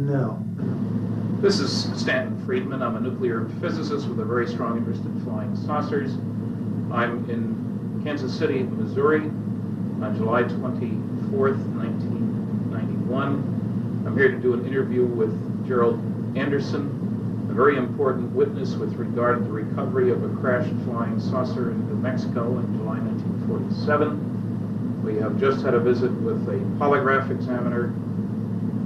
No. This is Stanton Friedman. I'm a nuclear physicist with a very strong interest in flying saucers. I'm in Kansas City, Missouri on July 24th, 1991. I'm here to do an interview with Gerald Anderson, a very important witness with regard to the recovery of a crashed flying saucer in New Mexico in July 1947. We have just had a visit with a polygraph examiner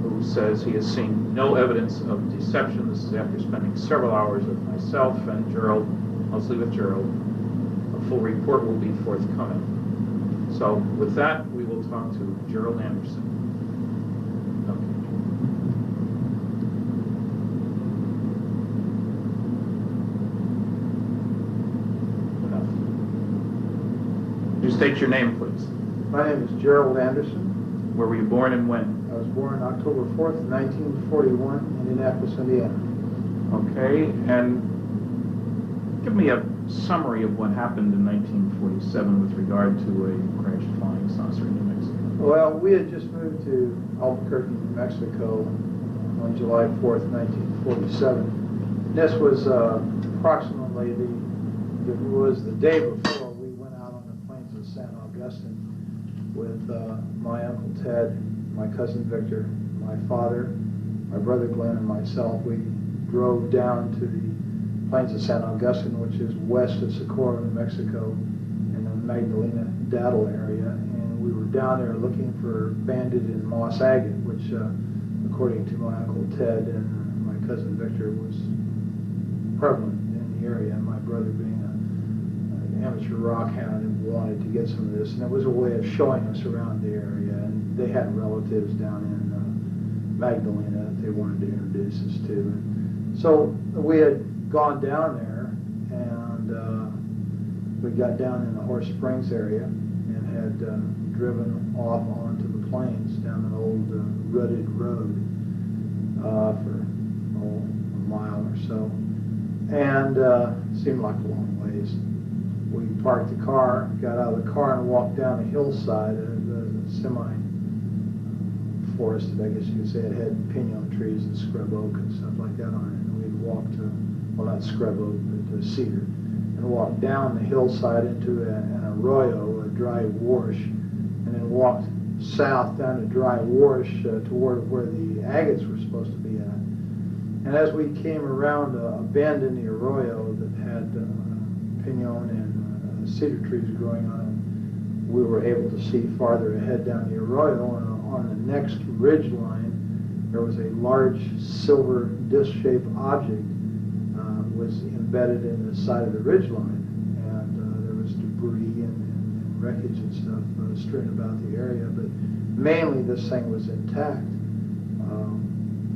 who says he has seen no evidence of deception. This is after spending several hours with myself and Gerald, mostly with Gerald. A full report will be forthcoming. So with that, we will talk to Gerald Anderson. Okay. Enough. Just state your name, please. My name is Gerald Anderson. Where were you born and when? I was born October 4th, 1941, in Indianapolis, Indiana. Okay, and give me a summary of what happened in 1947 with regard to a crashed flying saucer in New Mexico. Well, we had just moved to Albuquerque, New Mexico on July 4th, 1947. This was approximately the day before we went out on the plains of San Augustine with my Uncle Ted, my cousin Victor, my father, my brother Glenn, and myself. We drove down to the plains of San Augustine, which is west of Socorro, New Mexico, in the Magdalena-Daddle area, and we were down there looking for banded and moss agate, which, according to my Uncle Ted and my cousin Victor, was prevalent in the area, and my brother being an amateur rock hound and wanted to get some of this, and it was a way of showing us around the area, and they had relatives down in Magdalena that they wanted to introduce us to. And so we had gone down there, and we got down in the Horse Springs area and had driven off onto the plains down an old rutted road for a mile or so, and seemed like a long ways. We parked the car, got out of the car, and walked down a hillside, a semi-forested, I guess you could say. It had pinon trees and scrub oak and stuff like that on it. And we'd walked to, well, not scrub oak, but cedar, and walked down the hillside into an arroyo, a dry wash, and then walked south down a dry wash toward where the agates were supposed to be at. And as we came around a bend in the arroyo that had pinon and cedar trees growing on it, we were able to see farther ahead down the arroyo, and on the next ridge line there was a large silver disc-shaped object was embedded in the side of the ridge line, and there was debris and wreckage and stuff strewn about the area, but mainly this thing was intact.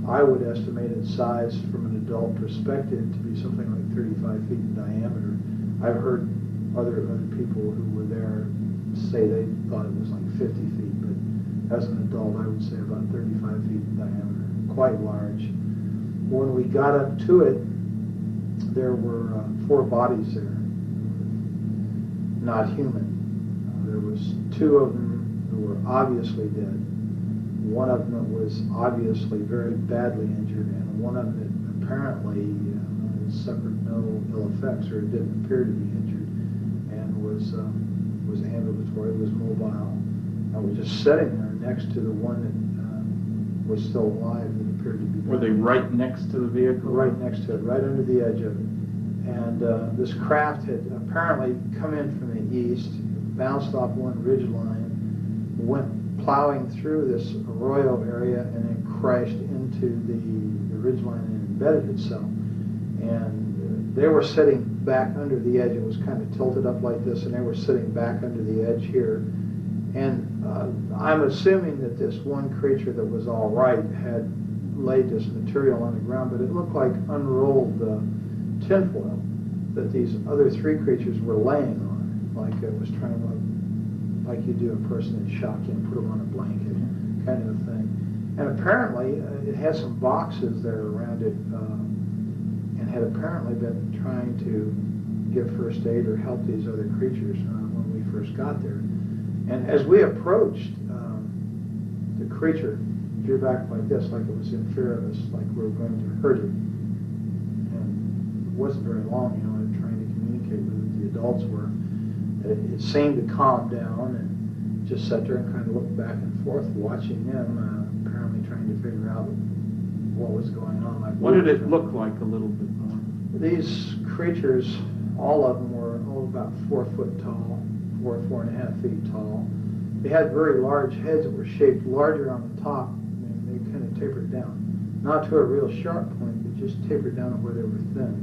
I would estimate its size from an adult perspective to be something like 35 feet in diameter. I've heard other people who were there say they thought it was like 50 feet, but as an adult I would say about 35 feet in diameter, quite large. When we got up to it, there were 4 bodies there, not human. There was 2 of them who were obviously dead. One of them was obviously very badly injured, and one of them apparently suffered no ill effects, or didn't appear to be injured, and was ambulatory, was mobile. I was just sitting there next to the one that was still alive that appeared to be. Were they right next to the vehicle? Right next to it, right under the edge of it. And this craft had apparently come in from the east, bounced off one ridge line, went plowing through this arroyo area, and then crashed into the ridge line and embedded itself. And they were sitting back under the edge. It was kind of tilted up like this, and they were sitting back under the edge here. And I'm assuming that this one creature that was all right had laid this material on the ground, but it looked like unrolled tinfoil that these other 3 creatures were laying on, like it was trying to, like you do a person that's shocked and put them on a blanket, kind of a thing. And apparently it had some boxes there around it, and had apparently been trying to give first aid or help these other creatures when we first got there. And as we approached the creature, drew back like this, like it was in fear of us, like we were going to hurt it. And it wasn't very long, you know, trying to communicate with it. The adults were. It seemed to calm down and just sat there and kind of looked back and forth, watching them, apparently trying to figure out what was going on. Like, what did it look like a little bit more? These creatures, all of them were about 4 foot tall, 4.5 feet tall. They had very large heads that were shaped larger on the top, and they kind of tapered down. Not to a real sharp point, but just tapered down to where they were thin.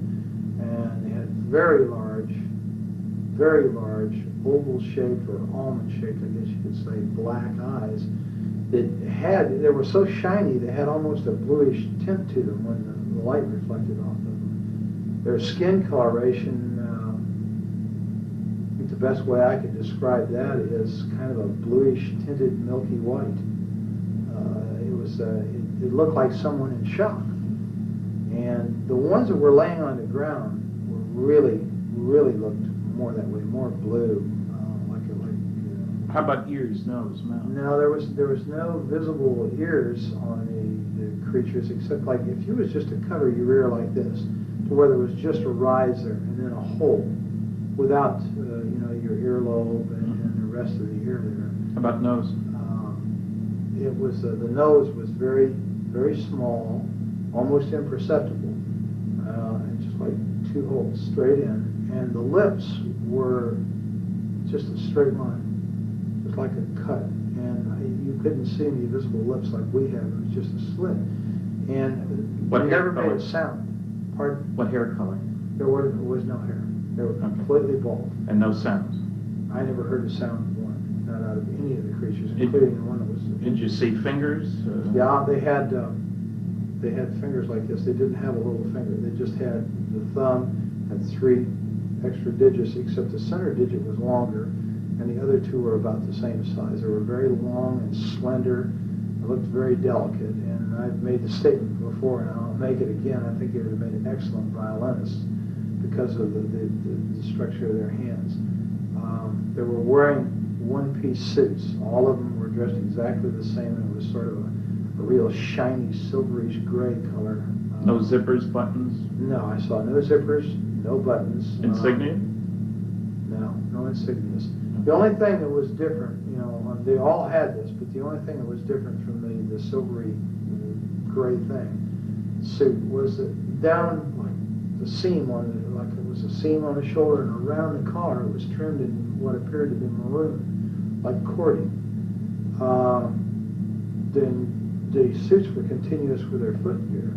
And they had very large, oval-shaped or almond-shaped, I guess you could say, black eyes. They were so shiny, they had almost a bluish tint to them when the light reflected off of them. Their skin coloration, I think the best way I could describe that is kind of a bluish tinted milky white. It looked like someone in shock. And the ones that were laying on the ground were really looked more that way, more blue, How about ears, nose, mouth? No, there was no visible ears on the creatures, except like if you was just to cover your ear like this, to where there was just a rise there and then a hole, without your earlobe and the rest of the ear there. How about nose? It was the nose was very small, almost imperceptible, and just like 2 holes straight in, and the lips were just a straight line. Like a cut, and you couldn't see any visible lips like we have. It was just a slit, and what they hair never color? made a sound. Pardon? What hair color? There was no hair. They were completely bald. And no sounds? I never heard a sound of one, not out of any of the creatures, including the one that was. Did you see fingers? Yeah, they had fingers like this. They didn't have a little finger. They just had the thumb and 3 extra digits, except the center digit was longer. And the other 2 were about the same size. They were very long and slender. They looked very delicate. And I've made the statement before, and I'll make it again. I think they would have made an excellent violinist because of the structure of their hands. They were wearing one-piece suits. All of them were dressed exactly the same, and it was sort of a real shiny, silverish gray color. No zippers, buttons? No, I saw no zippers, no buttons. Insignia? No insignias. The only thing that was different, they all had this, but the only thing that was different from the silvery gray suit was that down like the seam on it, like it was a seam on the shoulder and around the collar, it was trimmed in what appeared to be maroon, like cording. Then the suits were continuous with their footgear.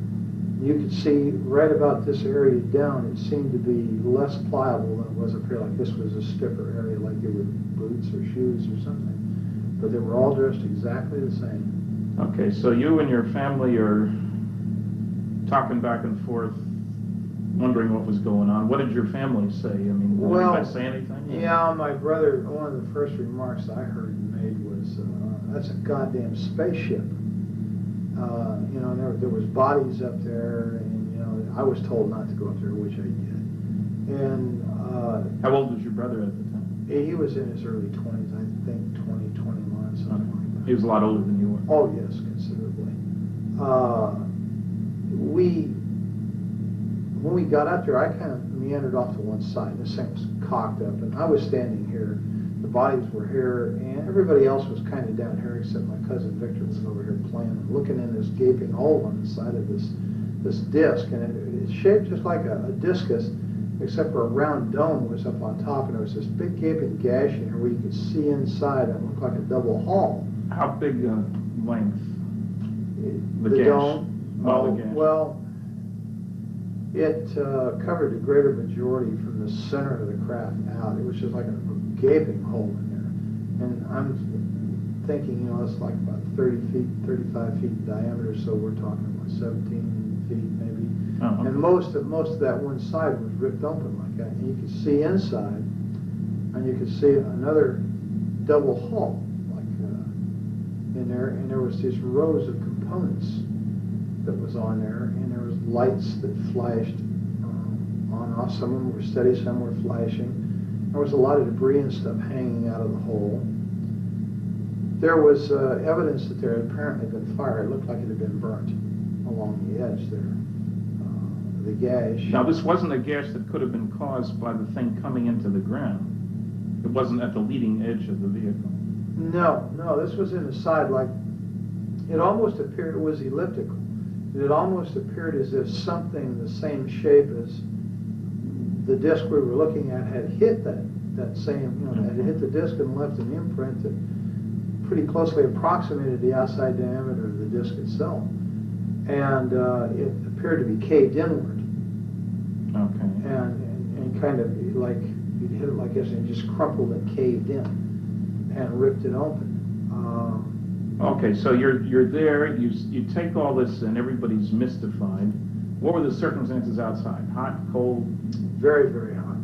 You could see right about this area down, it seemed to be less pliable than it was up here, like this was a stiffer area, like it were boots or shoes or something. But they were all dressed exactly the same. Okay, so you and your family are talking back and forth, wondering what was going on. What did your family say? I mean, did anybody say anything? Yeah, my brother, one of the first remarks I heard made was, that's a goddamn spaceship. There was bodies up there, and I was told not to go up there, which I did. And how old was your brother at the time? He was in his early 20s, I think 20, 21, something like that. He was a lot older than you were. Oh yes, considerably. When we got up there, I kind of meandered off to one side. This thing was cocked up, and I was standing here. The bodies were here, and everybody else was kind of down here, except my cousin Victor was over here playing, looking in this gaping hole on the side of this disc, and it's shaped just like a discus, except for a round dome was up on top, and there was this big gaping gash in here where you could see inside, and it looked like a double hall. How big length? The dome? The gash. Well, it covered the greater majority from the center of the craft out. It was just like a gaping hole in there. And I'm thinking, it's like about 30 feet, 35 feet in diameter, so we're talking about 17 feet maybe. Oh, okay. And most of that one side was ripped open like that. And you could see inside, and you could see another double hull like in there, and there was these rows of components that was on there, and there was lights that flashed on and off. Some of them were steady, some were flashing. There was a lot of debris and stuff hanging out of the hole. There was evidence that there had apparently been fire. It looked like it had been burnt along the edge there. The gash. Now, this wasn't a gash that could have been caused by the thing coming into the ground. It wasn't at the leading edge of the vehicle. No, this was in the side, like, it almost appeared, it was elliptical. It almost appeared as if something the same shape as the disc we were looking at had hit that same, had hit the disc and left an imprint that pretty closely approximated the outside diameter of the disc itself. And it appeared to be caved inward. Okay. And kind of like, you'd hit it like this and it just crumpled and caved in and ripped it open. Okay, so you're there, you take all this and everybody's mystified. What were the circumstances outside? Hot, cold? Very, very hot.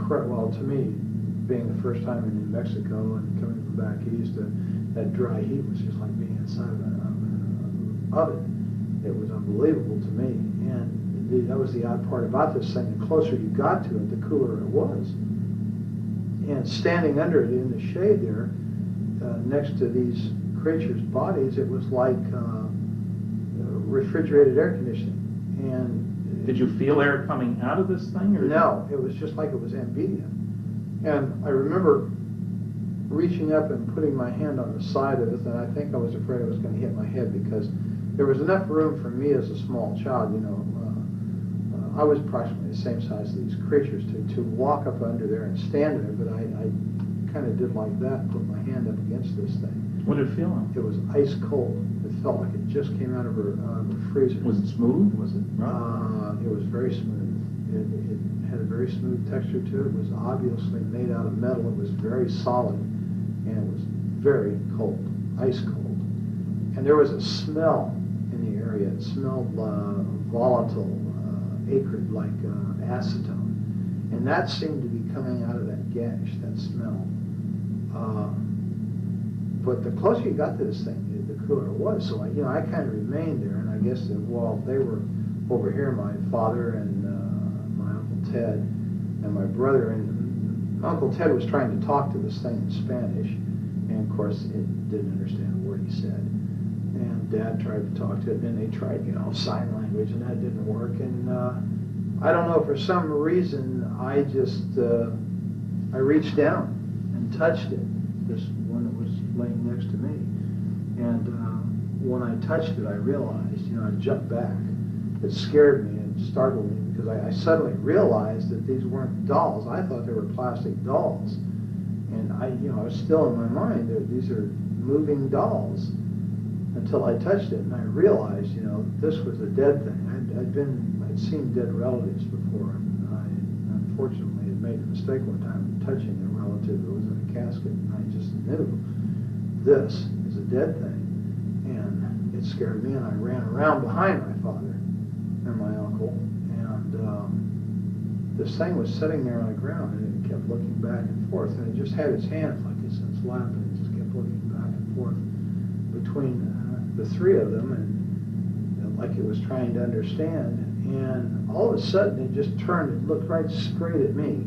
Well, to me, being the first time in New Mexico and coming from back east, that dry heat was just like being inside of an oven. It was unbelievable to me. And that was the odd part about this thing. The closer you got to it, the cooler it was. And standing under it in the shade there, next to these creatures' bodies, it was like refrigerated air conditioning. And did you feel air coming out of this thing? Or no, it was just like it was ambient. And I remember reaching up and putting my hand on the side of it, and I think I was afraid I was going to hit my head because there was enough room for me as a small child, I was approximately the same size as these creatures to walk up under there and stand there, but I kind of did like that and put my hand up against this thing. What did it feel like? It was ice cold. It felt like it just came out of the freezer. Was it smooth? Was it rough? It was very smooth. It had a very smooth texture to it. It was obviously made out of metal. It was very solid, and it was very cold, ice cold. And there was a smell in the area. It smelled volatile, acrid, like acetone. And that seemed to be coming out of that gash, that smell. But the closer you got to this thing, the cooler it was. So I kind of remained there, and I guess that while they were over here, my father and my Uncle Ted and my brother, and Uncle Ted was trying to talk to this thing in Spanish, and of course it didn't understand a word he said. And Dad tried to talk to it, and then they tried, sign language, and that didn't work. And I don't know, for some reason, I just I reached down and touched it, this one that was laying next to me. And when I touched it, I realized, I jumped back. It scared me and startled me because I suddenly realized that these weren't dolls. I thought they were plastic dolls. And I was still in my mind that these are moving dolls until I touched it, and I realized, this was a dead thing. I'd seen dead relatives before, and I unfortunately had made the mistake one time of touching a relative that was in a casket, and I just knew this is a dead thing. And it scared me, and I ran around behind my father and my uncle, and this thing was sitting there on the ground, and it kept looking back and forth, and it just had its hands like this in its lap, and it just kept looking back and forth between the three of them, and like it was trying to understand. And all of a sudden it just turned and looked right straight at me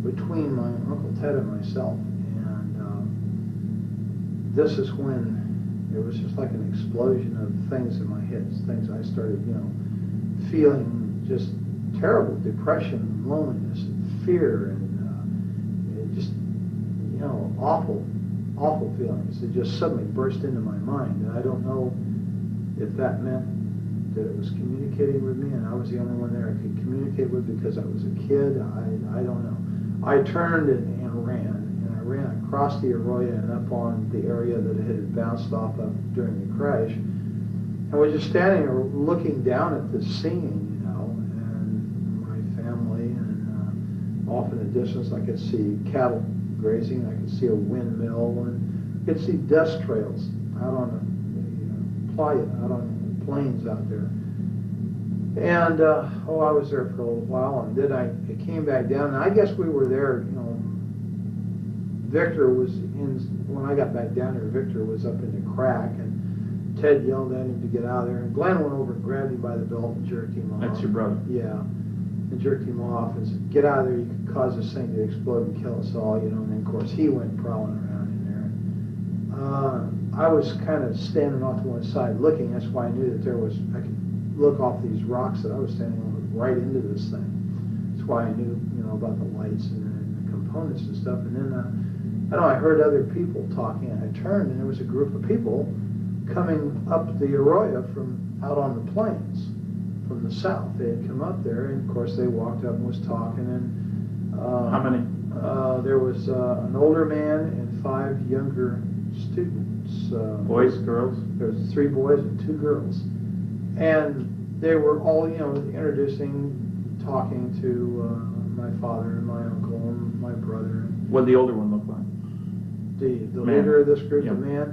between my Uncle Ted and myself. And this is when it was just like an explosion of things in my head, things I started feeling, just terrible depression, loneliness, and fear, and just awful feelings that just suddenly burst into my mind. And I don't know if that meant that it was communicating with me and I was the only one there I could communicate with because I was a kid. I don't know. I turned and ran, and I ran across the arroyo and up on the area that it had bounced off of during the crash, and was just standing there looking down at this scene, and my family, and off in the distance I could see cattle grazing, I could see a windmill, and I could see dust trails out on the out on the plains out there. And I was there for a little while, and then I came back down, and I guess we were there, Victor was when I got back down there, Victor was up in the crack, and Ted yelled at him to get out of there, and Glenn went over and grabbed him by the belt and jerked him off. That's your brother? Yeah, and jerked him off and said, get out of there, you could cause this thing to explode and kill us all, and then of course he went prowling around in there. I was kind of standing off to one side looking. That's why I knew that I could look off these rocks that I was standing on right into this thing. That's why I knew, about the lights and the components and stuff. And then, I heard other people talking, and I turned, and there was a group of people coming up the Arroyo from out on the plains from the south. They had come up there, and of course they walked up and was talking. And How many? There was an older man and 5 younger students. Boys, girls? There was 3 boys and 2 girls, and they were all, introducing, talking to my father and my uncle and my brother. What did the older one look like? The Man. leader of this group, Yeah. the man,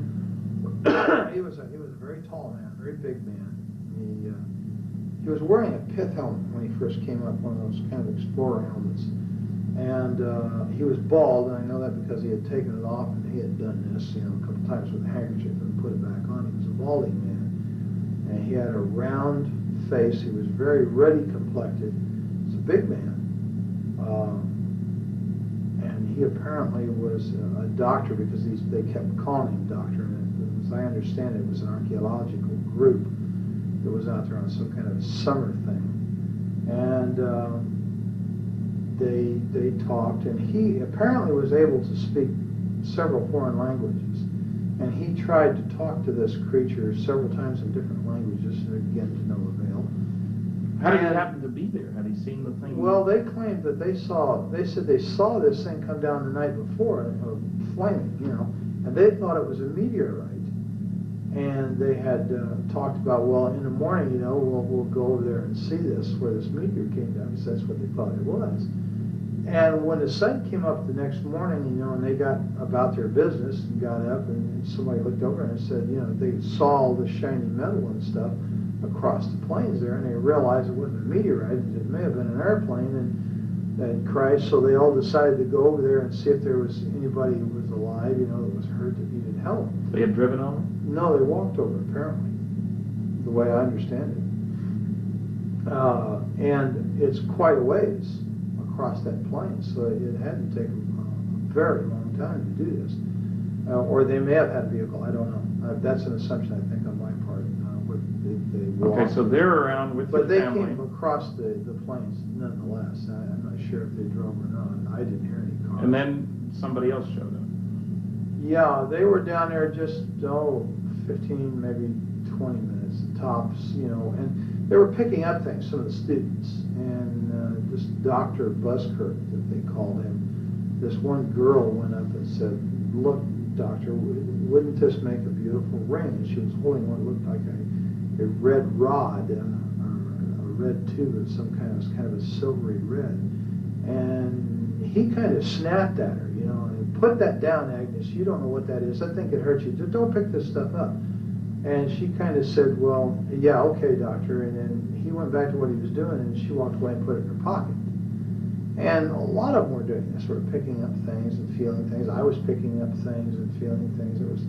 he was a very tall man, very big man. He was wearing a pith helmet when he first came up, one of those kind of explorer helmets, and he was bald, and I know that because he had taken it off and he had done this, a couple times with a handkerchief and put it back on. He was a balding man, and he had a round face. He was very ruddy complected. He's a big man. And he apparently was a doctor because they kept calling him doctor. And as I understand it, was an archaeological group that was out there on some kind of summer thing. And they talked, and he apparently was able to speak several foreign languages. And he tried to talk to this creature several times in different languages, and again, to no avail. How did he happen to be there? Had he seen the thing? Well, they claimed that they said they saw this thing come down the night before, flaming, and they thought it was a meteorite. And they had talked about, well, in the morning, we'll go over there and see this, where this meteor came down, because that's what they thought it was. And when the sun came up the next morning, and they got about their business and got up, and somebody looked over and said, they saw all the shiny metal and stuff across the plains there, and they realized it wasn't a meteorite, it may have been an airplane that crashed. So they all decided to go over there and see if there was anybody who was alive, that was hurt, that needed help. They had driven over? No, they walked over, apparently, the way I understand it. And it's quite a ways across that plain, so it had to take a very long time to do this. Or they may have had a vehicle, I don't know. That's an assumption, I think, on my part. They walked. Okay, so they're around with But the they family. came across the plains nonetheless. I'm not sure if they drove or not. I didn't hear any cars. And then somebody else showed up. Yeah, they were down there just, 15, maybe 20 minutes tops, and they were picking up things, some of the students, and this Dr. Buskirk, that they called him, this one girl went up and said, "Look, doctor, wouldn't this make a beautiful ring?" And she was holding what looked like a red rod, or a red tube of some kind. It was kind of a silvery red. And he kind of snapped at her, and "Put that down, Agnes. You don't know what that is. I think it hurts you. Just don't pick this stuff up." And she kind of said, "Well, yeah, okay, doctor." And then he went back to what he was doing, and she walked away and put it in her pocket. And a lot of them were doing this, sort of picking up things and feeling things. I was picking up things and feeling things. There was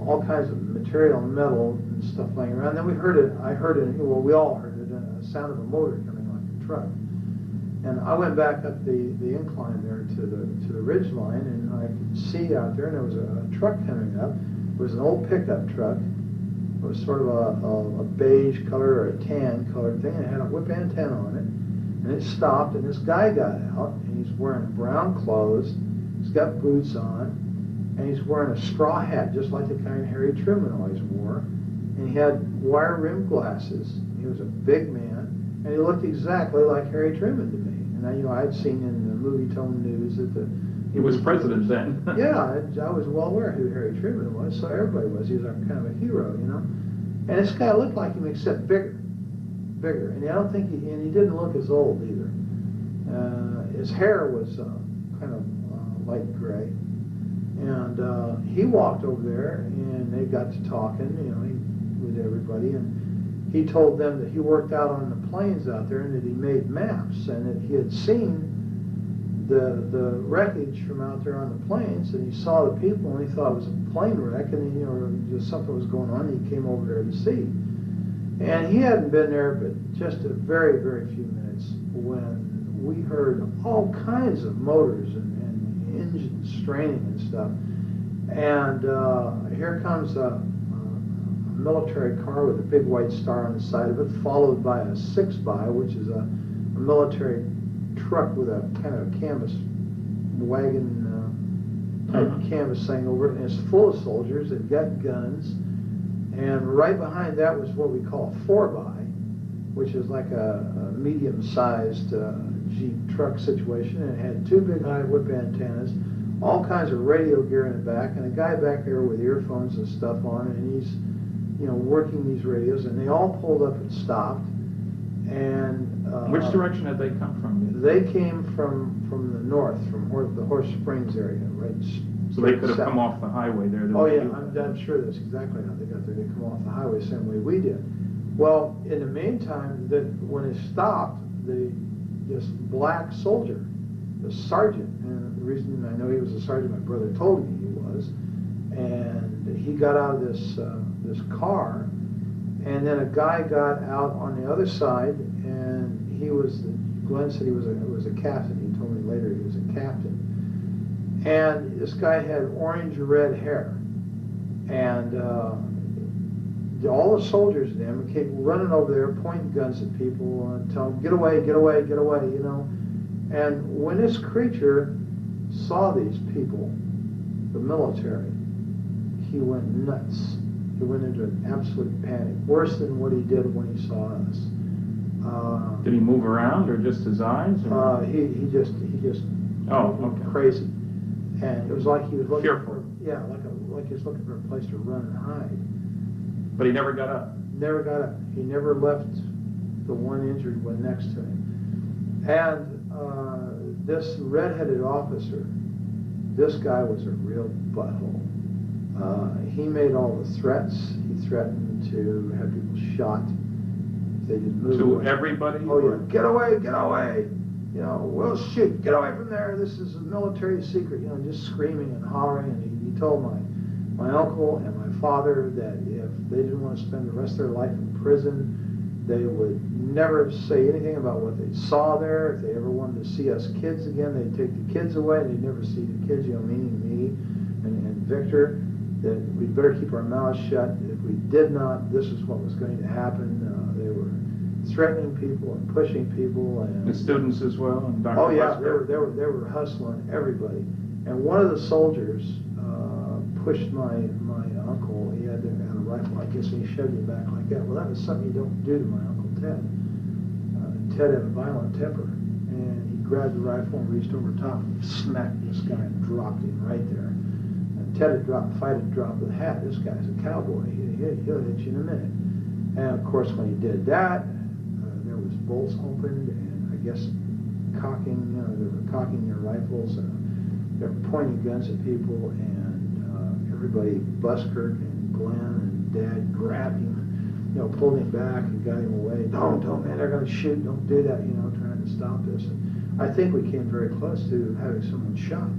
all kinds of material, metal, and stuff laying around. Then we heard it. We all heard it. A sound of a motor coming like a truck. And I went back up the incline there to the ridge line, and I could see out there, and there was a truck coming up. It was an old pickup truck. It was sort of a beige color or a tan colored thing, and it had a whip antenna on it. And it stopped, and this guy got out, and he's wearing brown clothes. He's got boots on, and he's wearing a straw hat, just like the kind Harry Truman always wore. And he had wire-rimmed glasses. He was a big man, and he looked exactly like Harry Truman to me. And I'd seen in the movie Tone News that He was president then. yeah, I was well aware who Harry Truman was, so everybody was. He was kind of a hero, And this guy looked like him, except bigger. And I don't think he didn't look as old either. His hair was kind of light gray. And he walked over there, and they got to talking, with everybody. And he told them that he worked out on the plains out there, and that he made maps, and that he had seen the wreckage from out there on the plains, and he saw the people, and he thought it was a plane wreck, and just something was going on, and he came over there to see. And he hadn't been there but just a very, very few minutes when we heard all kinds of motors and engines straining and stuff. And here comes a military car with a big white star on the side of it, followed by a 6x, which is a military truck with a kind of canvas wagon type canvas thing over it, and it's full of soldiers. They've got guns, and right behind that was what we call a 4x, which is like a medium-sized Jeep truck situation, and it had two big high whip antennas, all kinds of radio gear in the back, and a guy back there with earphones and stuff on, and he's, you know, working these radios, and they all pulled up and stopped. And which direction had they come from? they came from the north, from the Horse Springs area, right? So they could have come off the highway there. Oh yeah, I'm sure that's exactly how they got there. They come off the highway the same way we did. Well, in the meantime, when it stopped, this black soldier, the sergeant, and the reason I know he was a sergeant, my brother told me he was, and he got out of this car, and then a guy got out on the other side, and Glenn said he was a captain. He told me later he was a captain, and this guy had orange-red hair, and all the soldiers in them came running over there, pointing guns at people, and telling them, get away, get away, get away, you know. And when this creature saw these people, the military, he went nuts. He went into an absolute panic, worse than what he did when he saw us. Did he move around, or just his eyes? Or? He just oh, okay. Crazy, and it was like he was looking fearful. like he was looking for a place to run and hide. But he never got up. Never got up. He never left the one injured one next to him. And this red-headed officer, this guy was a real butthole. He made all the threats. He threatened to have people shot if they didn't move away. To everybody? Oh yeah, get away, get away. You know, we'll shoot. Get away from there. This is a military secret. You know, just screaming and hollering. And he told my uncle and my father that if they didn't want to spend the rest of their life in prison, they would never say anything about what they saw there. If they ever wanted to see us kids again, they'd take the kids away. They'd never see the kids, you know, meaning me and Victor, that we'd better keep our mouths shut. If we did not, this is what was going to happen. They were threatening people and pushing people. And the students as well? And Dr. Oh yeah, Busker. they were hustling everybody. And one of the soldiers pushed my uncle. He had a rifle, I guess, and he shoved him back like that. Well, that was something you don't do to my Uncle Ted. Ted had a violent temper, and he grabbed the rifle and reached over top and smacked this guy and dropped him right there. And Ted had dropped, fight had dropped the hat. This guy's a cowboy. He'll hit you in a minute. And of course, when he did that, there was bolts opened, and I guess cocking. They were cocking their rifles, and they were pointing guns at people, and everybody, Busker and Glenn and Dad, grabbed him, you know, pulled him back and got him away. Don't, man, they're going to shoot. Don't do that, you know, trying to stop this. And I think we came very close to having someone shot.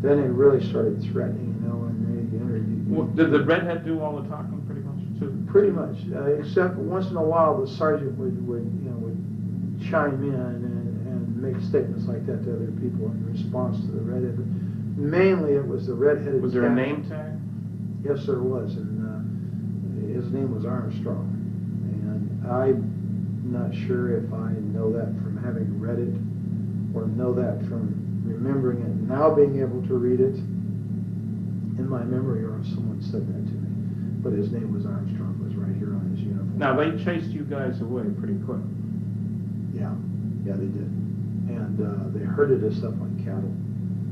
Then they really started threatening, you know, and they interviewed. Well, did the redhead do all the talking pretty much too? Pretty much, except once in a while the sergeant would chime in and make statements like that to other people in response to the redhead. But mainly it was the redheaded. Was there a name tag? Yes, there was, and his name was Armstrong. And I'm not sure if I know that from having read it or know that from remembering it, now being able to read it in my memory, or if someone said that to me. But his name was Armstrong. It was right here on his uniform. Now, they chased you guys away pretty quick. Yeah, they did. And they herded us up like cattle.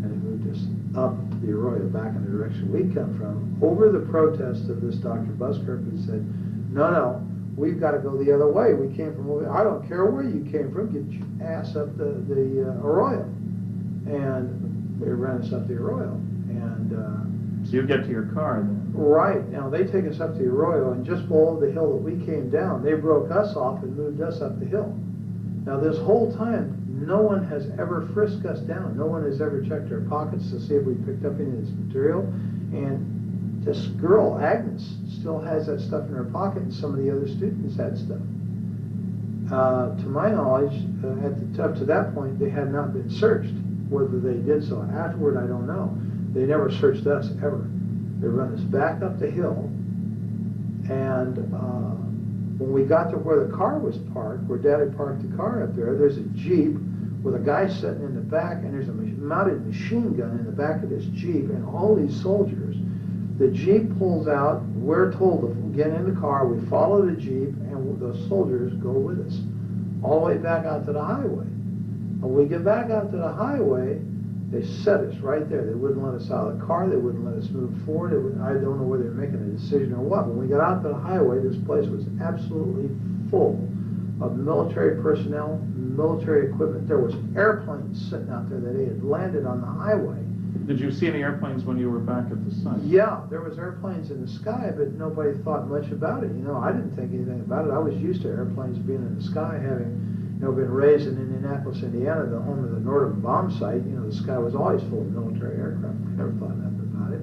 And they moved us up the Arroyo back in the direction we'd come from, over the protest of this Dr. Busker, who said, no, we've got to go the other way. We came from over there. I don't care where you came from. Get your ass up the Arroyo. And they ran us up the Arroyo. And so you get to your car then. Right. Now, they take us up the Arroyo, and just below the hill that we came down, they broke us off and moved us up the hill. Now, this whole time, no one has ever frisked us down. No one has ever checked our pockets to see if we picked up any of this material. And this girl, Agnes, still has that stuff in her pocket, and some of the other students had stuff. To my knowledge, up to that point, they had not been searched. Whether they did so afterward, I don't know. They never searched us ever. They run us back up the hill, and when we got to where the car was parked, where Dad had parked the car up there, there's a Jeep with a guy sitting in the back, and there's a mounted machine gun in the back of this Jeep, and all these soldiers. The Jeep pulls out, we're told to get in the car, we follow the Jeep, and the soldiers go with us, all the way back out to the highway. When we get back out to the highway, they set us right there. They wouldn't let us out of the car, they wouldn't let us move forward. I don't know whether they were making a decision or what. When we got out to the highway, this place was absolutely full of military personnel, military equipment. There was airplanes sitting out there that they had landed on the highway. Did you see any airplanes when you were back at the site? Yeah, there was airplanes in the sky, but nobody thought much about it. You know, I didn't think anything about it. I was used to airplanes being in the sky, having, you know, been raised in Indianapolis, Indiana, the home of the Nordum bomb site. You know, the sky was always full of military aircraft. I never thought nothing about it.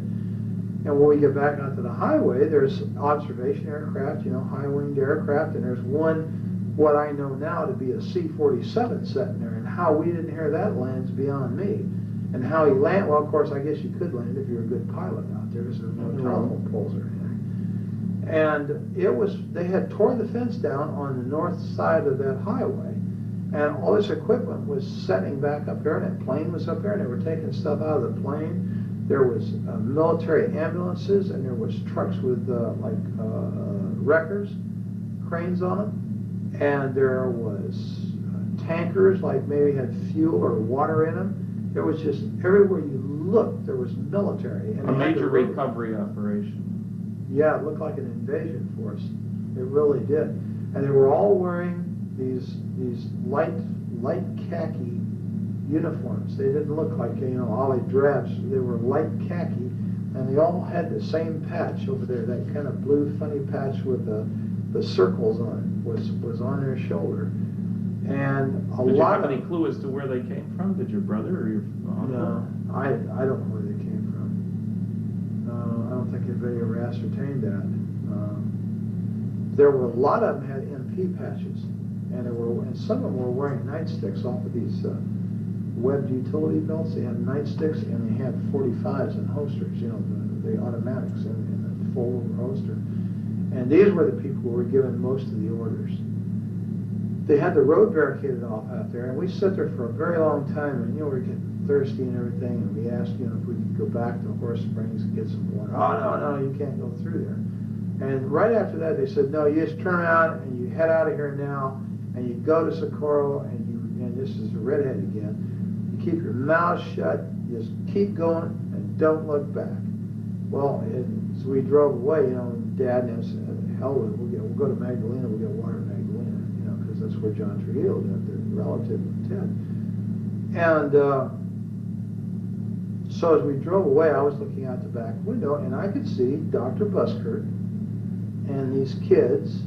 And when we get back onto the highway, there's observation aircraft, you know, high-winged aircraft, and there's one, what I know now to be a C-47 sitting there, and how we didn't hear that land's beyond me. And how he landed, well, of course, I guess you could land if you're a good pilot out there, because there's no telephone poles or anything. And it was, they had tore the fence down on the north side of that highway, and all this equipment was setting back up there, and that plane was up there, and they were taking stuff out of the plane. There was military ambulances, and there was trucks with wreckers, cranes on them, and there was tankers, like maybe had fuel or water in them. There was just, everywhere you looked, there was military. And a major recovery operation. Yeah, it looked like an invasion force. It really did. And they were all wearing these light khaki uniforms. They didn't look like, you know, olive drabs. They were light khaki, and they all had the same patch over there, that kind of blue funny patch with the circles on it was on their shoulder. And Did you have any clue as to where they came from? Did your brother or your uncle? No, I don't know where they came from. I don't think anybody ever ascertained that. There were a lot of them had MP patches, and some of them were wearing nightsticks off of these webbed utility belts. They had nightsticks, and they had 45s and holsters, you know, the automatics in the full holster. And these were the people who were given most of the orders. They had the road barricaded off out there, and we sat there for a very long time, and, you know, we were getting thirsty and everything, and we asked, you know, if we could go back to Horse Springs and get some water. Oh, no, you can't go through there. And right after that, they said, no, you just turn around, and you head out of here now, and you go to Socorro, and this is the redhead again, you keep your mouth shut, just keep going, and don't look back. Well, so we drove away, you know, and Dad and I said, hell with it, we'll go to Magdalena, we'll get water in Magdalena. That's where John Trujillo lived, the relative of Ted. And so as we drove away, I was looking out the back window, and I could see Dr. Buskirk and these kids,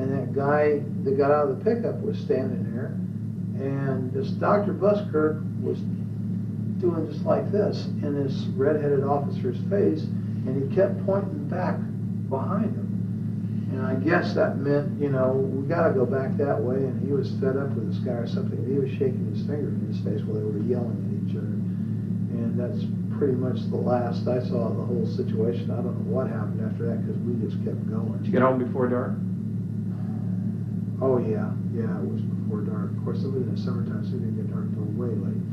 and that guy that got out of the pickup was standing there, and this Dr. Buskirk was doing just like this in this red-headed officer's face, and he kept pointing back behind him. And I guess that meant, you know, we got to go back that way, and he was fed up with this guy or something. He was shaking his finger in his face while they were yelling at each other. And that's pretty much the last I saw of the whole situation. I don't know what happened after that, because we just kept going. Did you get home before dark? Oh, yeah, it was before dark. Of course, it was in the summertime, so it didn't get dark until way late.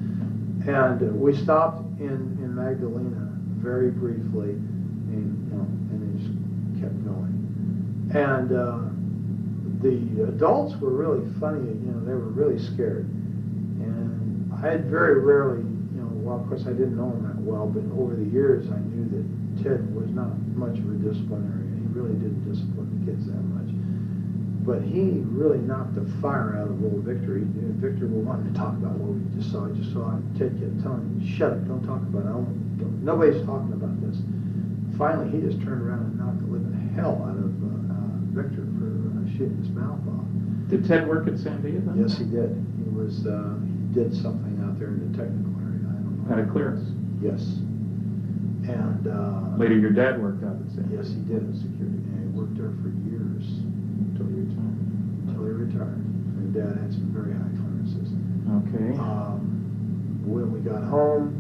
And we stopped in Magdalena very briefly, and, you know, and then just kept going. And the adults were really funny, you know, they were really scared. And I had very rarely, you know, well, of course I didn't know him that well, but over the years I knew that Ted was not much of a disciplinarian. He really didn't discipline the kids that much. But he really knocked the fire out of old Victor. Victor wanted to talk about what we just saw. Ted kept telling him, shut up, don't talk about it. Nobody's talking about this. Finally, he just turned around and knocked the living hell out of Victor for shooting his mouth off. Did Ted work at Sandia then? Yes, he did. He did something out there in the technical area. I don't know. Had a clearance? Yes. And later your dad worked out at Sandia? Yes, he did. Security. And he worked there for years. Until he retired? Until he retired. And Dad had some very high clearances. Okay. When we got home,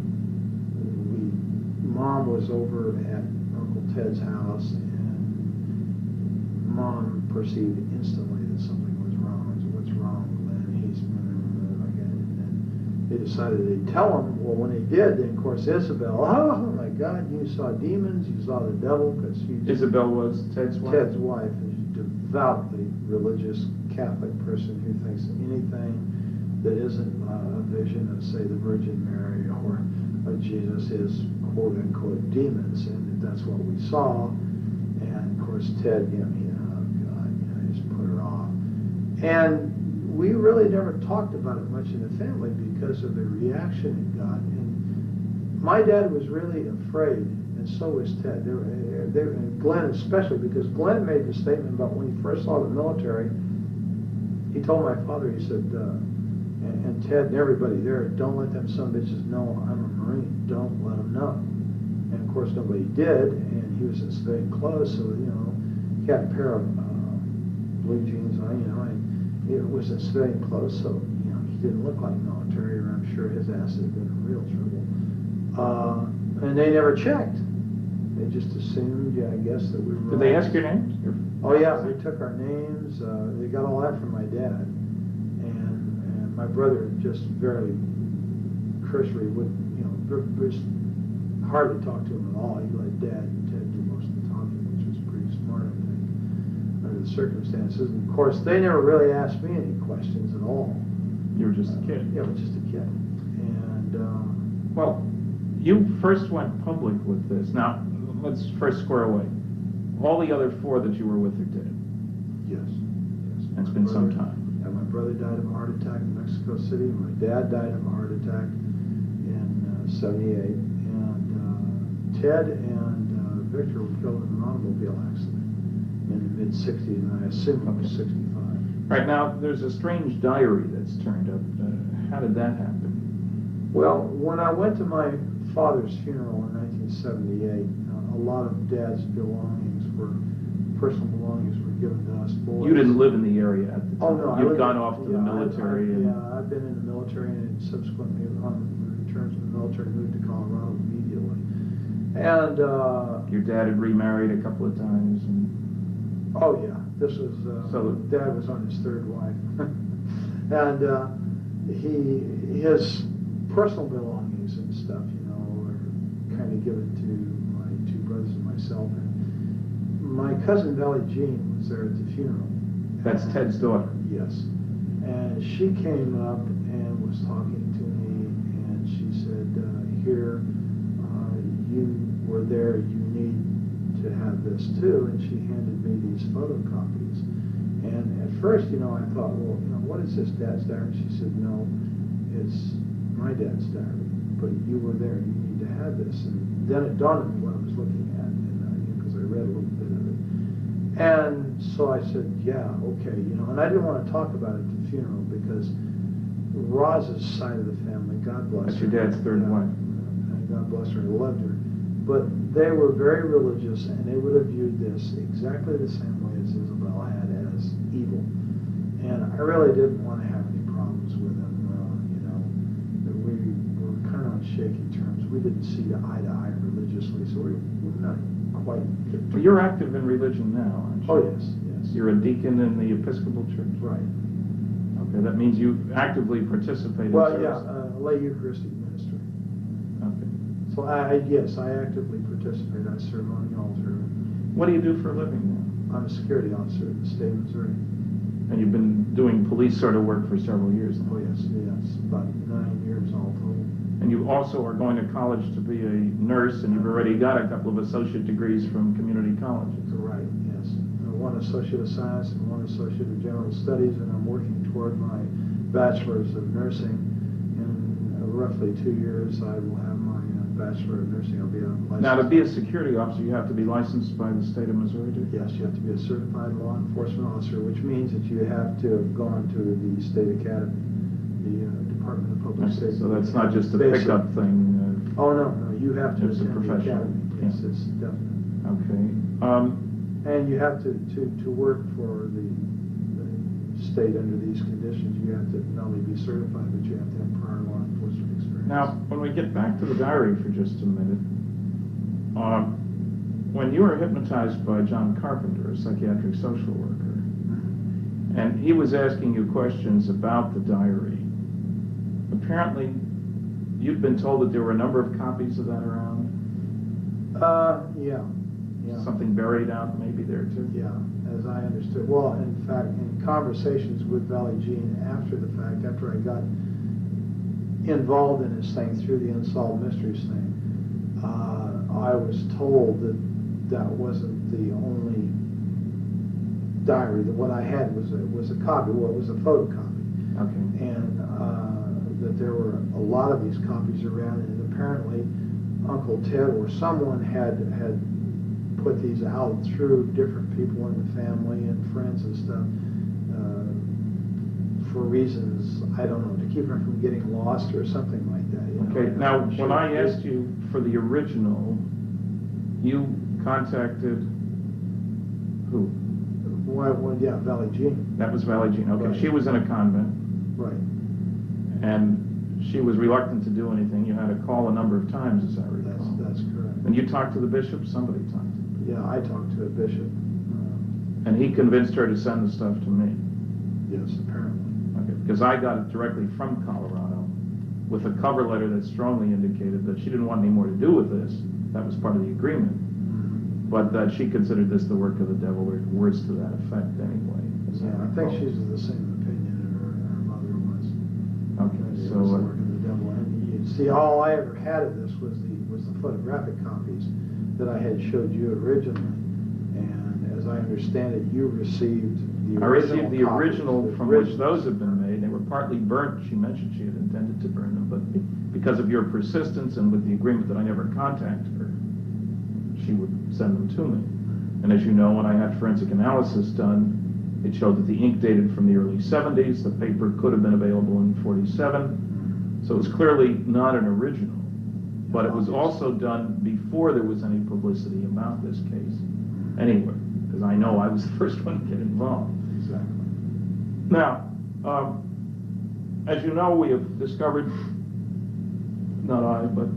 Mom was over at Uncle Ted's house, and Mom perceived instantly that something was wrong. I said, "What's wrong, Glenn?" He's and they decided they'd tell him. Well, when they did, then of course Isabel, "Oh my God, you saw demons, you saw the devil," because Isabel was Ted's wife? Ted's wife, and she's a devoutly religious Catholic person who thinks anything that isn't a vision of, say, the Virgin Mary or of Jesus is quote-unquote demons, and that's what we saw. And of course Ted, oh God, he just put her off. And we really never talked about it much in the family because of the reaction it got. And my dad was really afraid, and so was Ted. And Glenn especially, because Glenn made the statement about when he first saw the military, he told my father, he said, and Ted and everybody there, "Don't let them son of bitches know I'm a Marine. Don't let them know." And of course nobody did, and he was in civilian clothes, so he had a pair of blue jeans on, and it was in civilian clothes, so he didn't look like military, or I'm sure his ass had been in real trouble. And they never checked. They just assumed, I guess, that we were. Did they ask your names? Oh yeah, they took our names. They got all that from my dad, and my brother just very cursory would, just hardly talk to him at all. He let Dad and Ted do most of the talking, which was pretty smart, I think, under the circumstances. And of course, they never really asked me any questions at all. You were just a kid. Yeah, I was just a kid. And well, you first went public with this. Now, let's first square away. All the other four that you were with are dead. yes. It's been some time. Yeah, my brother died of a heart attack in Mexico City. My dad died of a heart attack in '78. And Ted and Victor were killed in an automobile accident in the mid-'60s, and I assume he was 65. Right now, there's a strange diary that's turned up. How did that happen? Well, when I went to my father's funeral in 1978, a lot of Dad's personal belongings were given to us boys. You didn't live in the area at the time. Oh, no. You'd gone off to the military. I've been in the military, and subsequently, on return from the military, moved to Colorado immediately. And your dad had remarried a couple of times. oh yeah, this was So Dad was on his third wife, and his personal belongings and stuff, were kind of given to my two brothers and myself. And my cousin Valley Jean was there at the funeral. That's Ted's daughter. Yes, and she came up and was talking to me, and she said, "Here, you were there. You need to have this too." And she handed me these photocopies. And at first, I thought, well, what is this, Dad's diary? She said, "No, it's my dad's diary. But you were there. You need to have this." And then it dawned on me what I was looking at, because I read a little bit of it. And so I said, "Yeah, okay," And I didn't want to talk about it at the funeral because Roz's side of the family, God bless That's her. your dad's third wife. And God bless her, I loved her. But they were very religious, and they would have viewed this exactly the same way as Isabel had, as evil. And I really didn't want to have any problems with them. We were kind of on shaky terms. We didn't see eye to eye religiously, so we're not quite. Well, you're active in religion now, aren't you? Oh yes, yes. You're a deacon in the Episcopal Church. Right. Okay, that means you actively participate in service. Lay Eucharistic ministry. Okay. So I actively participate. I serve on the altar. What do you do for a living now? I'm a security officer in the state of Missouri. And you've been doing police sort of work for several years now. Oh yes, about 9 years all told. And you also are going to college to be a nurse, and you've already got a couple of associate degrees from community colleges. Right, yes. One Associate of Science and one Associate of General Studies, and I'm working toward my Bachelor's of Nursing. In roughly 2 years, I will have my Bachelor of Nursing. I'll be a licensed. Now, to be a security officer, you have to be licensed by the state of Missouri, do you? Yes, you have to be a certified law enforcement officer, which means that you have to have gone to the State Academy, the Department of Public Okay, Safety. so that's not just a pickup thing. Oh, no, you have to It's a attend the professional. academy. Yes, it's definite. Okay. And you have to work for the state under these conditions. You have to not only be certified, but you have to have prior law enforcement experience. Now, when we get back to the diary for just a minute, when you were hypnotized by John Carpenter, a psychiatric social worker, and he was asking you questions about the diary, apparently you'd been told that there were a number of copies of that around? Yeah. Something buried out maybe there too? Yeah, as I understood. Well, in fact, in conversations with Valley Jean after the fact, after I got involved in this thing through the Unsolved Mysteries thing, I was told that that wasn't the only diary. That what I had was a copy. Well, it was a photocopy. Okay. And that there were a lot of these copies around, and apparently Uncle Ted or someone had put these out through different people in the family and friends and stuff for reasons, I don't know, to keep them from getting lost or something like that. You know? Okay, now when I asked you for the original, you contacted who? Well, yeah, Valley Jean. That was Valley Jean. Okay, Right. she was in a convent, Right. and she was reluctant to do anything. You had to call a number of times, as I recall. That's correct. And you talked to the bishop? Somebody talked to him. Yeah, I talked to a bishop. And he convinced her to send the stuff to me. Yes, apparently. Okay, because I got it directly from Colorado with a cover letter that strongly indicated that she didn't want any more to do with this. That was part of the agreement. But that she considered this the work of the devil, or words to that effect anyway. Yeah, I think she's of the same opinion as her mother was. Okay, It was so the work of the devil. And you see, all I ever had of this was the photographic copies that I had showed you originally. And as I understand it, you received the I original received the copies, original the from which originals. those had been made. They were partly burnt. She mentioned she had intended to burn them, but because of your persistence and with the agreement that I never contact her, she would send them to me. And as you know, when I had forensic analysis done, it showed that the ink dated from the early 70s. The paper could have been available in 47. So it was clearly not an original. But it was also done before there was any publicity about this case. Anyway, because I know I was the first one to get involved. Exactly. Now, as you know, we have discovered, not I, but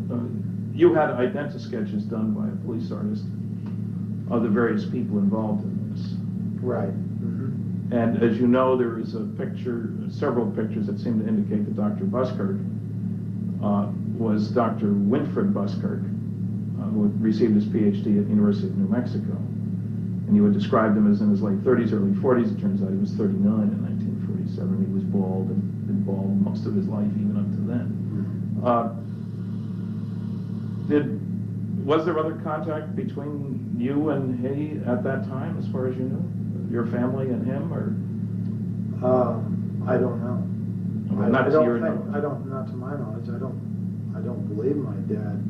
you had identi-sketches done by a police artist of the various people involved in this. Right. And as you know, there is a picture, several pictures that seem to indicate that Dr. Buskirk was Dr. Winfred Buskirk, who had received his PhD at the University of New Mexico. And you had described him as in his late 30s, early 40s. It turns out he was 39 in 1947. He was bald and been bald most of his life, even up to then. Was there other contact between you and he at that time, as far as you know? Your family and him, or? I don't know. Well, not to your knowledge. Not to my knowledge. I don't believe my dad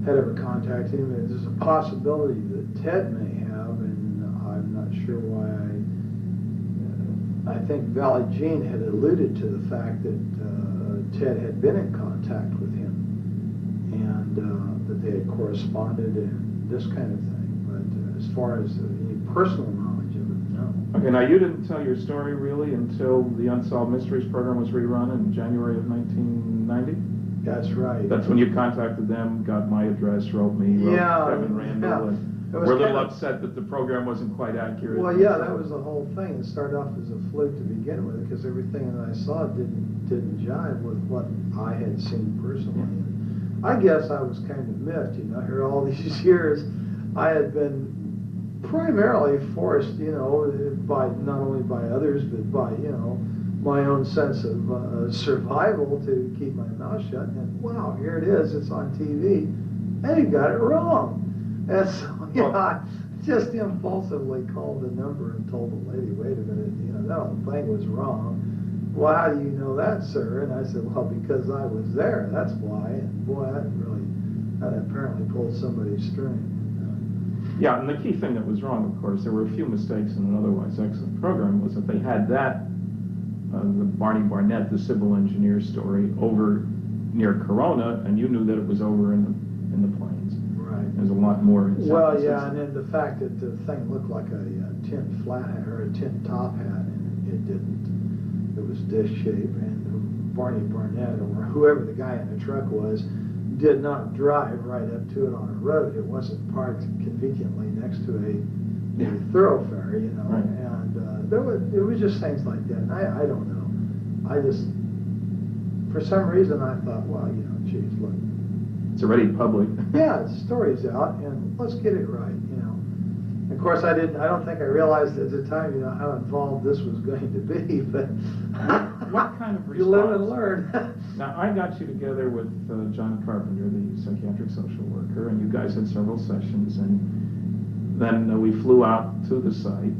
had ever contacted him. There's a possibility that Ted may have, and I'm not sure why. I think Valley Jean had alluded to the fact that Ted had been in contact with him, and that they had corresponded and this kind of thing. But as far as any personal knowledge of it, no. Okay, now you didn't tell your story really until the Unsolved Mysteries program was rerun in January of 1990? That's right. That's when you contacted them, got my address, wrote me, wrote Kevin Randall, and It was we're a little kind of- upset that the program wasn't quite accurate. Well, yeah, that was the whole thing. It started off as a fluke to begin with, because everything that I saw didn't jive with what I had seen personally. And I guess I was kind of miffed, here all these years. I had been primarily forced, by not only by others, but by, my own sense of survival to keep my mouth shut. And wow, here it is, it's on TV, and he got it wrong. And so, I just impulsively called the number and told the lady, wait a minute, that whole thing was wrong. Well, how do you know that, sir? And I said, well, because I was there, that's why. And boy, that apparently pulled somebody's string. Yeah, and the key thing that was wrong, of course, there were a few mistakes in an otherwise excellent program, was that they had that, the Barney Barnett, the civil engineer story, over near Corona, and you knew that it was over in the plains. Right. There's a lot more. Well, yeah, and then the fact that the thing looked like a tin flat hat or a tin top hat, and it didn't. It was dish shape, and Barney Barnett or whoever the guy in the truck was, did not drive right up to it on a road. It wasn't parked conveniently next to a thoroughfare, you know. Right. And it was just things like that. And I don't know. I just, for some reason, I thought, well, you know, geez, look. It's already public. Yeah, the story's out, and let's get it right, you know. Of course, I don't think I realized at the time, you know, how involved this was going to be, but What kind of response? You live and learn. Now, I got you together with John Carpenter, the psychiatric social worker, and you guys had several sessions, and then we flew out to the site.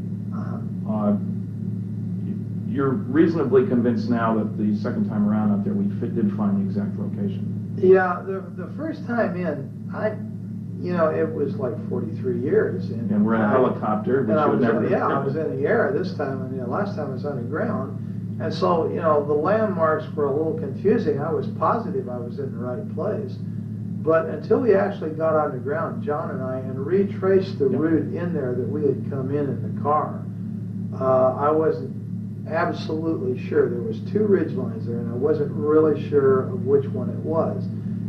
You're reasonably convinced now that the second time around out there we did find the exact location. Yeah, the first time in, you know, it was like 43 years. And we're in a helicopter, which I you was, never... I was in the air this time, and the last time I was underground. And so, you know, the landmarks were a little confusing. I was positive I was in the right place. But until we actually got on the ground, John and I, and retraced the route in there that we had come in the car, I wasn't absolutely sure. There was two ridge lines there, and I wasn't really sure of which one it was.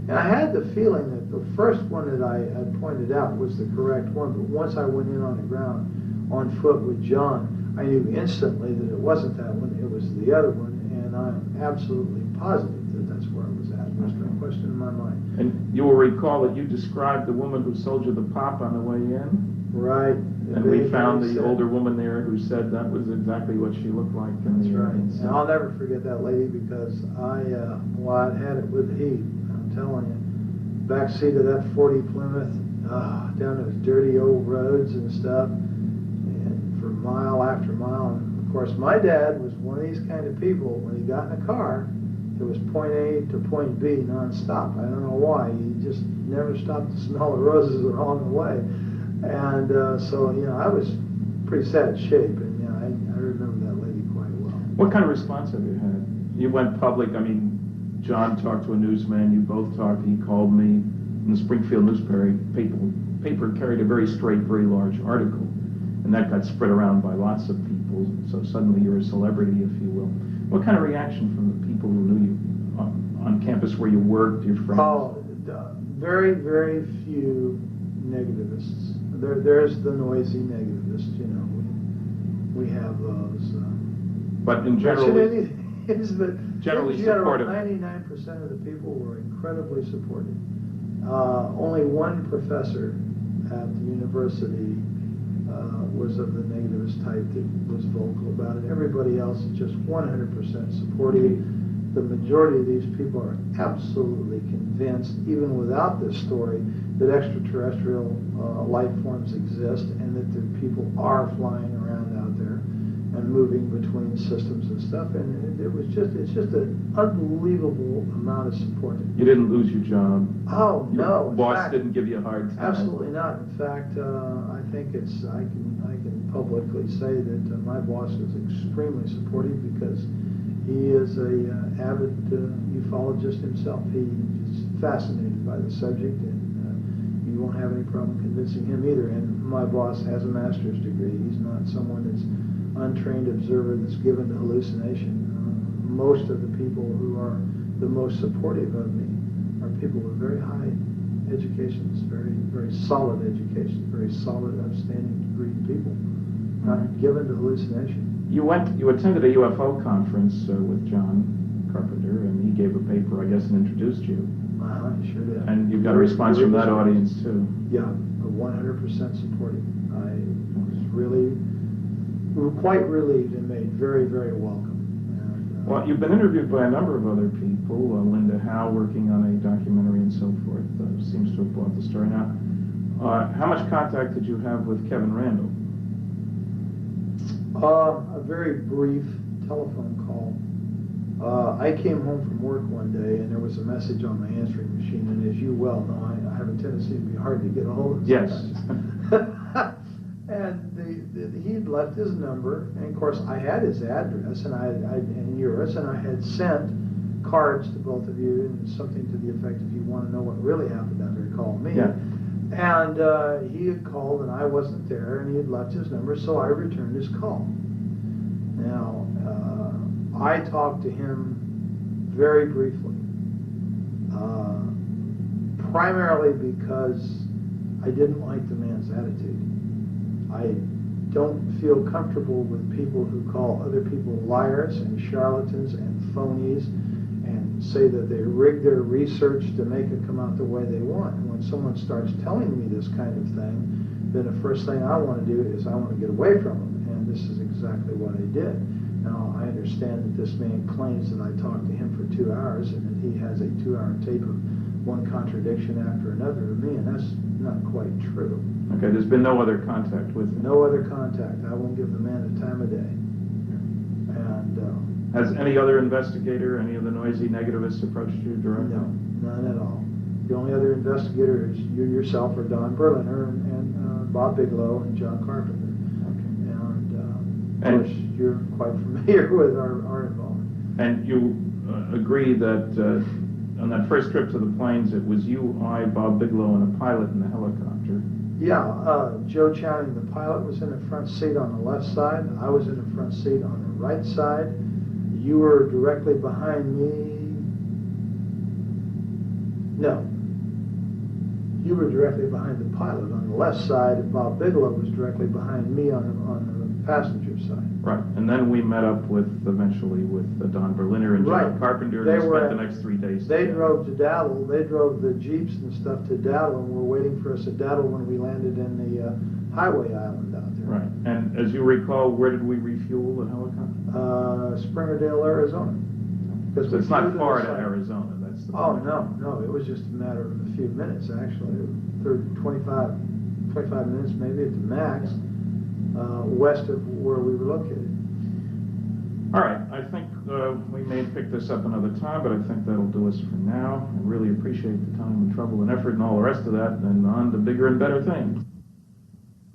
And I had the feeling that the first one that I had pointed out was the correct one, but once I went in on the ground on foot with John, I knew instantly that it wasn't that one, it was the other one, and I'm absolutely positive that that's where I was at. There's no question in my mind. And you will recall that you described the woman who sold you the pop on the way in? Right. And we found the older woman there who said that was exactly what she looked like. That's right. And I'll never forget that lady because I had it with the heat. I'm telling you. Back seat of that 40 Plymouth, down those dirty old roads and stuff, and for mile after mile. And of course, my dad was one of these kind of people. When he got in a car, it was point A to point B nonstop. I don't know why. He just never stopped to smell the roses along the way. And so, you know, I was pretty sad shape, and you know, I remember that lady quite well. What kind of response have you had? You went public. I mean, John talked to a newsman. You both talked. He called me. In the Springfield newspaper, paper carried a very straight, very large article, and that got spread around by lots of people. So suddenly you're a celebrity, if you will. What kind of reaction from the people who knew you on campus where you worked, your friends? Oh, very, very few negativists. There's the noisy negativist, you know. We have those. But in general, generally supportive. 99% of the people were incredibly supportive. Only one professor at the university was of the negativist type that was vocal about it. Everybody else is just 100% supportive. The majority of these people are absolutely convinced, even without this story, that extraterrestrial life forms exist and that the people are flying around out there and moving between systems and stuff. And it's just an unbelievable amount of support. You didn't lose your job. Oh, no. Your boss didn't give you a hard time. Absolutely not. In fact, I think I can publicly say that my boss is extremely supportive because he is a avid ufologist himself. He's fascinated by the subject, and you won't have any problem convincing him either. And my boss has a master's degree. He's not someone that's untrained observer that's given to hallucination. Most of the people who are the most supportive of me are people with very high educations, very, very solid educations, very solid, upstanding degree people, not given to hallucination. You attended a UFO conference with John Carpenter, and he gave a paper, I guess, and introduced you. He sure did. And you've got a response from that audience, too. Yeah, 100% supportive. I was quite relieved and made very, very welcome. And, well, you've been interviewed by a number of other people, Linda Howe working on a documentary and so forth, seems to have brought the story. Now, how much contact did you have with Kevin Randall? A very brief telephone call. I came home from work one day and there was a message on my answering machine, and as you well know, I have a tendency to be hard to get a hold of. Yes. And he'd left his number, and of course I had his address and yours, and I had sent cards to both of you and something to the effect, if you want to know what really happened out there, call me. Yeah. And he had called and I wasn't there, and he had left his number, so I returned his call. Now, I talked to him very briefly. Primarily because I didn't like the man's attitude. I don't feel comfortable with people who call other people liars and charlatans and phonies and say that they rig their research to make it come out the way they want. And when someone starts telling me this kind of thing, then the first thing I want to do is I want to get away from them. And this is exactly what I did. Now, I understand that this man claims that I talked to him for 2 hours and that he has a 2-hour tape of one contradiction after another of me, and that's not quite true. Okay, there's been no other contact with him? No other contact. I won't give the man the time of day. And has any other investigator, any of the noisy negativists approached you directly? no, none at all. The only other investigator is you yourself, or Don Berliner, and Bob Bigelow, and John Carpenter. Okay. And of course, you're quite familiar with our involvement. And you agree that on that first trip to the plains, it was you, I, Bob Bigelow, and a pilot in the helicopter? Yeah, Joe Channing, the pilot, was in the front seat on the left side. I was in the front seat on the right side. You were directly behind me. No. You were directly behind the pilot on the left side, and Bob Bigelow was directly behind me on the passenger side. Right, and then we met up eventually with Don Berliner and John Right. Carpenter, and They we were spent the at- next 3 days They together. drove to Daddle. They drove the Jeeps and stuff to Daddle, and were waiting for us at Daddle when we landed in the highway island out there. Right, and as you recall, where did we refuel the helicopter? Springerdale, Arizona. Because So it's not flew far the to side. Arizona, that's the Oh, point. no, it was just a matter of a few minutes, actually. 25 minutes maybe at the max, west of where we were located. All right, I think we may pick this up another time, but I think that'll do us for now. I really appreciate the time and trouble and effort and all the rest of that, and on to bigger and better things.